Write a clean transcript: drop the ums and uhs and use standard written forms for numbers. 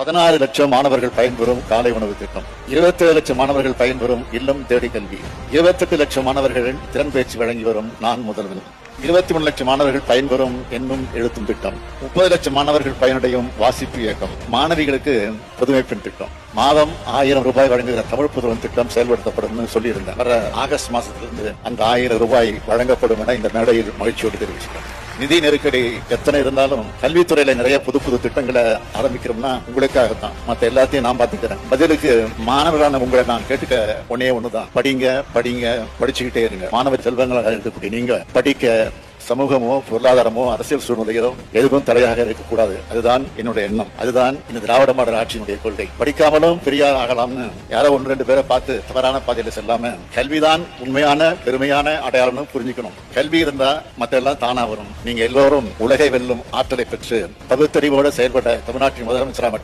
16 லட்சம் மாணவர்கள் பயன்பெறும் காலை உணவு திட்டம், 27 லட்சம் மாணவர்கள் பயன்பெறும் இல்லம் தேடி கல்வி, 28 லட்சம் மாணவர்கள் திறன் பயிற்சி வழங்கி வரும் நான் முதல்வன், 23 லட்சம் மாணவர்கள் பயன்பெறும் என்னும் எழுத்தும் திட்டம், 30 லட்சம் மாணவர்கள் பயனடையும் வாசிப்பு இயக்கம், மாணவிகளுக்கு புதுமை பெண் திட்டம், மாதம் 1000 ரூபாய் வழங்குகிற தமிழ் புதுவன் திட்டம் செயல்படுத்தப்படும் சொல்லியிருந்தேன். வர ஆகஸ்ட் மாசத்திலிருந்து அந்த 1000 ரூபாய் வழங்கப்படும் என இந்த மேடையில் மகிழ்ச்சியோடு தெரிவிச்சுக்கிறேன். நிதி நெருக்கடி எத்தனை இருந்தாலும் கல்வித்துறையில நிறைய புது புது திட்டங்களை ஆரம்பிக்கிறோம்னா உங்களுக்காகத்தான். மத்த எல்லாத்தையும் நான் பாத்துக்கிறேன். பதிலுக்கு மாணவரான உங்களை நான் கேட்டுக்க ஒண்ணுதான், படிங்க படிங்க படிச்சுக்கிட்டே இருங்க. மாணவ செல்வங்களாக இருக்கக்கூடிய நீங்க படிக்க சமூகமோ பொருளாதாரமோ அரசியல் சூழ்நிலையோ எதுவும் தடையாக இருக்கக்கூடாது. அதுதான் என்னுடைய எண்ணம். அதுதான் இந்த திராவிட மாடல் ஆட்சியினுடைய கொள்கை. படிக்காமலும் பெரியார் ஆகலாம்னு யாரோ 1-2 பேரை பார்த்து தவறான பாதையில செல்லாம கல்விதான் உண்மையான பெருமையான அடையாளம் புரிஞ்சுக்கணும். கல்வி இருந்தா மத்த எல்லாம் தானா வரும். நீங்க எல்லோரும் உலகை வெல்லும் ஆற்றலை பெற்று பகுத்தறிவோடு செயல்பட தமிழ்நாட்டின் முதலமைச்சராக